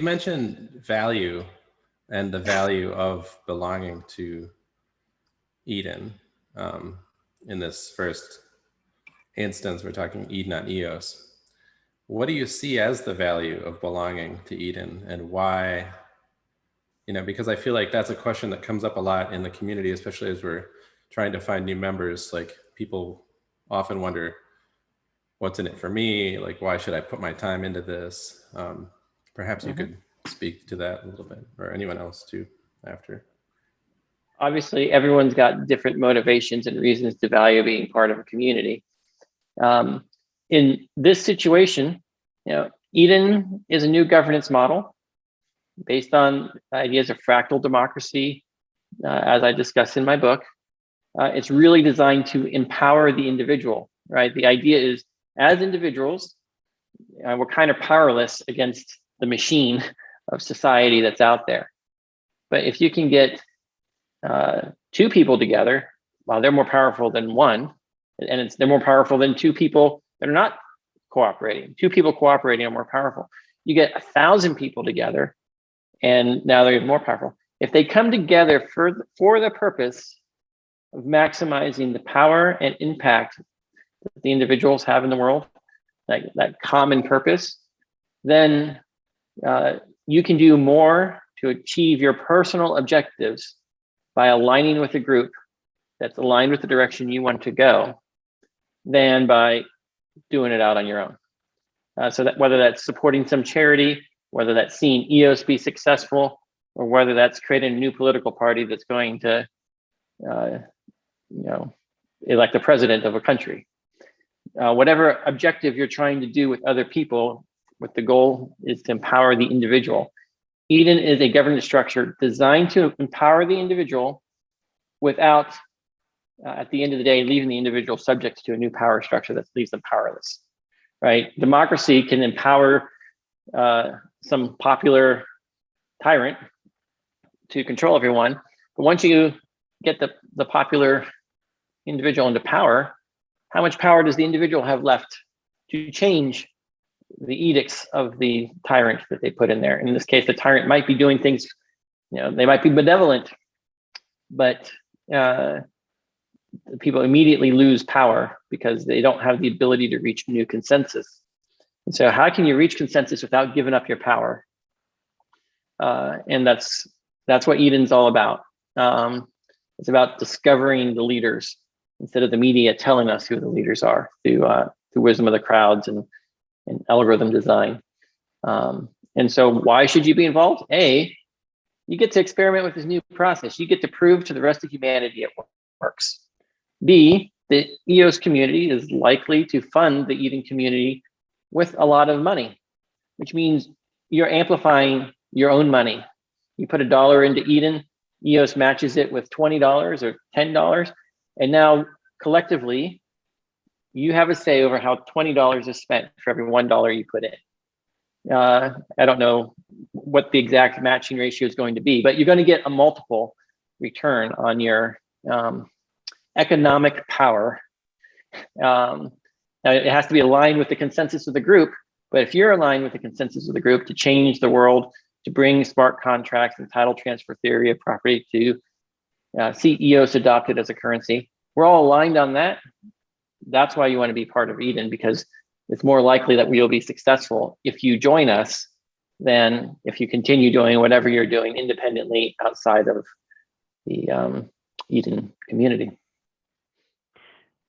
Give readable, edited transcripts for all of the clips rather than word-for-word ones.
you mentioned value and the value of belonging to Eden. In this first instance, we're talking Eden on EOS. What do you see as the value of belonging to Eden, and why? Because I feel like that's a question that comes up a lot in the community, especially as we're trying to find new members. Like, people often wonder, what's in it for me? Like, why should I put my time into this? Perhaps you could speak to that a little bit, or anyone else too after. Obviously, everyone's got different motivations and reasons to value being part of a community. In this situation, Eden is a new governance model based on ideas of fractal democracy, as I discussed in my book. It's really designed to empower the individual, right? The idea is, as individuals, we're kind of powerless against the machine of society that's out there. But if you can get two people together, well, they're more powerful than one, and they're more powerful than two people that are not cooperating. Two people cooperating are more powerful. You get 1,000 people together, and now they're more powerful. If they come together for the purpose of maximizing the power and impact that the individuals have in the world, like that common purpose, then you can do more to achieve your personal objectives by aligning with a group that's aligned with the direction you want to go than by doing it out on your own. So that whether that's supporting some charity, whether that's seeing EOS be successful, or whether that's creating a new political party that's going to elect the president of a country. Whatever objective you're trying to do with other people, with the goal is to empower the individual. Eden is a governance structure designed to empower the individual without, at the end of the day, leaving the individual subject to a new power structure that leaves them powerless, right? Democracy can empower some popular tyrant to control everyone, but once you get the popular individual into power, how much power does the individual have left to change the edicts of the tyrant that they put in there? In this case, the tyrant might be doing things, they might be benevolent, but people immediately lose power because they don't have the ability to reach new consensus. And so how can you reach consensus without giving up your power? And that's what Eden's all about. It's about discovering the leaders instead of the media telling us who the leaders are through wisdom of the crowds and algorithm design. And so why should you be involved? A, you get to experiment with this new process. You get to prove to the rest of humanity it works. B, the EOS community is likely to fund the Eden community with a lot of money, which means you're amplifying your own money. You put $1 into Eden, EOS matches it with $20 or $10, and now collectively, you have a say over how $20 is spent for every $1 you put in. I don't know what the exact matching ratio is going to be, but you're going to get a multiple return on your economic power. Now it has to be aligned with the consensus of the group, but if you're aligned with the consensus of the group to change the world, to bring smart contracts and title transfer theory of property to CEOs adopted as a currency, we're all aligned on that. That's why you want to be part of Eden, because it's more likely that we'll be successful if you join us than if you continue doing whatever you're doing independently outside of the Eden community.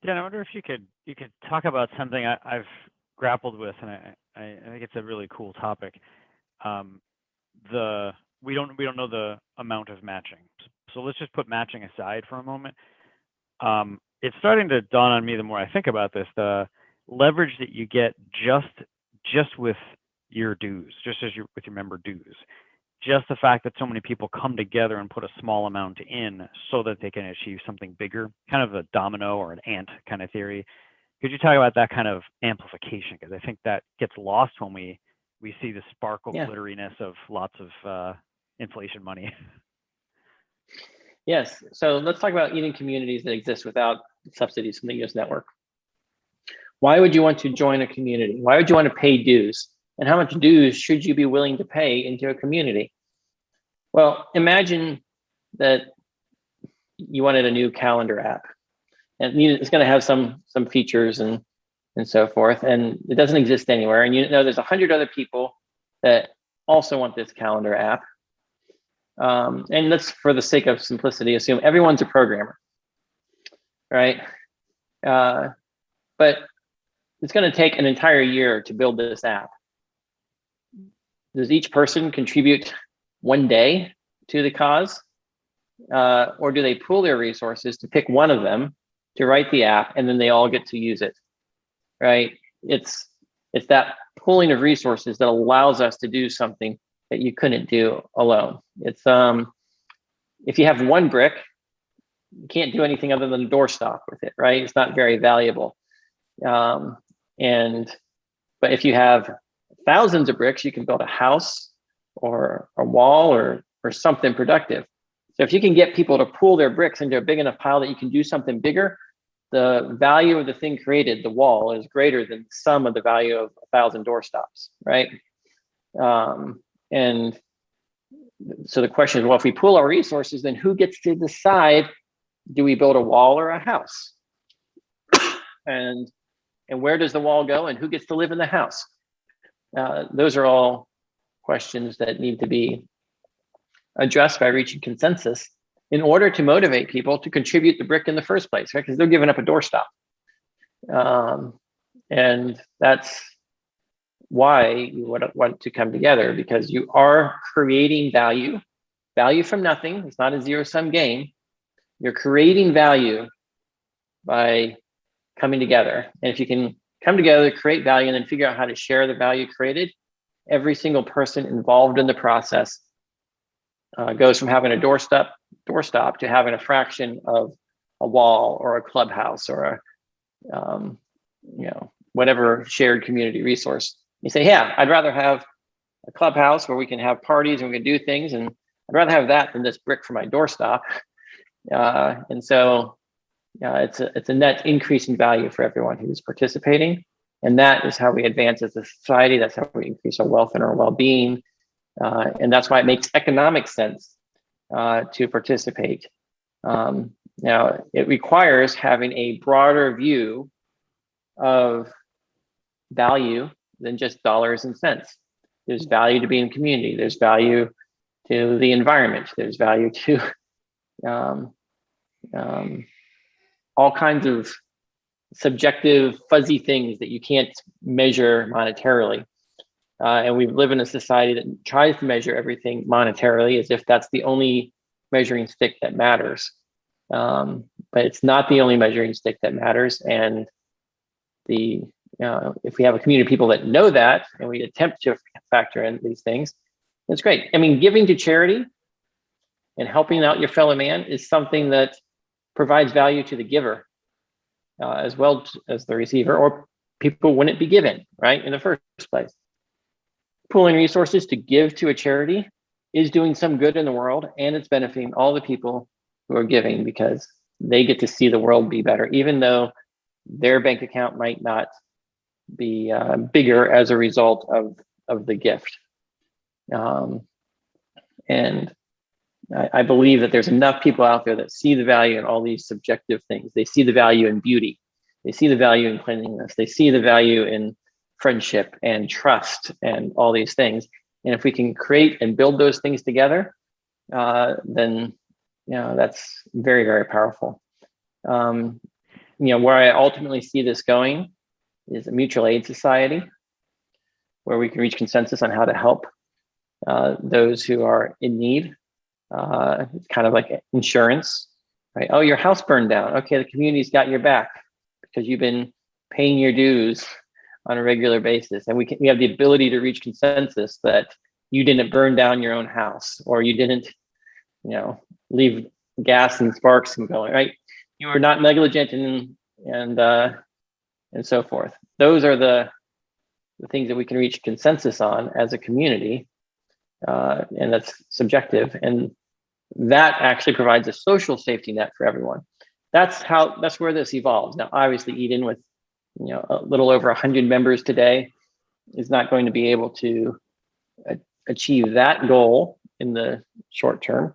Dan, I wonder if you could talk about something I've grappled with, and I think it's a really cool topic. We don't know the amount of matching, so let's just put matching aside for a moment. It's starting to dawn on me the more I think about this, the leverage that you get just with your dues, with your member dues. Just the fact that so many people come together and put a small amount in so that they can achieve something bigger, kind of a domino or an ant kind of theory. Could you talk about that kind of amplification? Because I think that gets lost when we see the sparkle glitteriness of lots of inflation money. Yes, so let's talk about Eden communities that exist without subsidies from the EOS network. Why would you want to join a community? Why would you want to pay dues? And how much dues should you be willing to pay into a community? Well, imagine that you wanted a new calendar app, and it's going to have some features and so forth, and it doesn't exist anywhere. And there's 100 other people that also want this calendar app. And let's, for the sake of simplicity, assume everyone's a programmer, right? But it's going to take an entire year to build this app. Does each person contribute one day to the cause? Or do they pool their resources to pick one of them to write the app, and then they all get to use it, right? It's that pooling of resources that allows us to do something that you couldn't do alone. It's if you have one brick, you can't do anything other than a doorstop with it, right? It's not very valuable. But if you have thousands of bricks, you can build a house or a wall or something productive. So if you can get people to pool their bricks into a big enough pile that you can do something bigger, the value of the thing created, the wall, is greater than the sum of the value of 1,000 doorstops, right? And so the question is, well, if we pool our resources, then who gets to decide, do we build a wall or a house? And where does the wall go, and who gets to live in the house? Those are all questions that need to be addressed by reaching consensus in order to motivate people to contribute the brick in the first place, right? Because they're giving up a doorstop. And that's why you would want to come together, because you are creating value from nothing. It's not a zero-sum game. You're creating value by coming together. And if you can come together, create value, and then figure out how to share the value created, every single person involved in the process goes from having a doorstop to having a fraction of a wall or a clubhouse or a whatever shared community resource. You say, yeah, I'd rather have a clubhouse where we can have parties and we can do things, and I'd rather have that than this brick for my doorstop. And so it's a net increase in value for everyone who's participating. And that is how we advance as a society. That's how we increase our wealth and our well-being. And that's why it makes economic sense to participate. Now, it requires having a broader view of value than just dollars and cents. There's value to being in community. There's value to the environment. There's value to all kinds of subjective, fuzzy things that you can't measure monetarily. And we live in a society that tries to measure everything monetarily as if that's the only measuring stick that matters. But it's not the only measuring stick that matters. And if we have a community of people that know that, and we attempt to factor in these things, it's great. I mean, giving to charity and helping out your fellow man is something that provides value to the giver as well as the receiver, or people wouldn't be given, right, in the first place. Pooling resources to give to a charity is doing some good in the world, and it's benefiting all the people who are giving, because they get to see the world be better, even though their bank account might not be bigger as a result of the gift. And I believe that there's enough people out there that see the value in all these subjective things. They see the value in beauty. They see the value in cleanliness. They see the value in friendship and trust and all these things. And if we can create and build those things together, then that's very, very powerful. Where I ultimately see this going is a mutual aid society, where we can reach consensus on how to help those who are in need. It's kind of like insurance, right? Oh, your house burned down. Okay, the community's got your back because you've been paying your dues on a regular basis. And we have the ability to reach consensus that you didn't burn down your own house, or you didn't, leave gas and sparks and going, right? You were not negligent and so forth. Those are the things that we can reach consensus on as a community. And that's subjective. And that actually provides a social safety net for everyone. That's where this evolves. Now, obviously, Eden, with a little over 100 members today, is not going to be able to achieve that goal in the short term.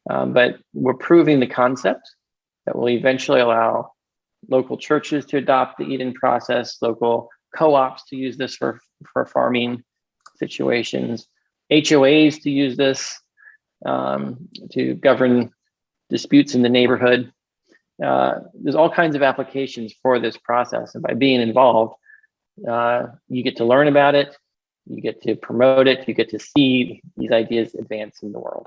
But we're proving the concept that will eventually allow local churches to adopt the Eden process, local co-ops to use this for farming situations, HOAs to use this to govern disputes in the neighborhood. There's all kinds of applications for this process. And by being involved, you get to learn about it, you get to promote it, you get to see these ideas advance in the world.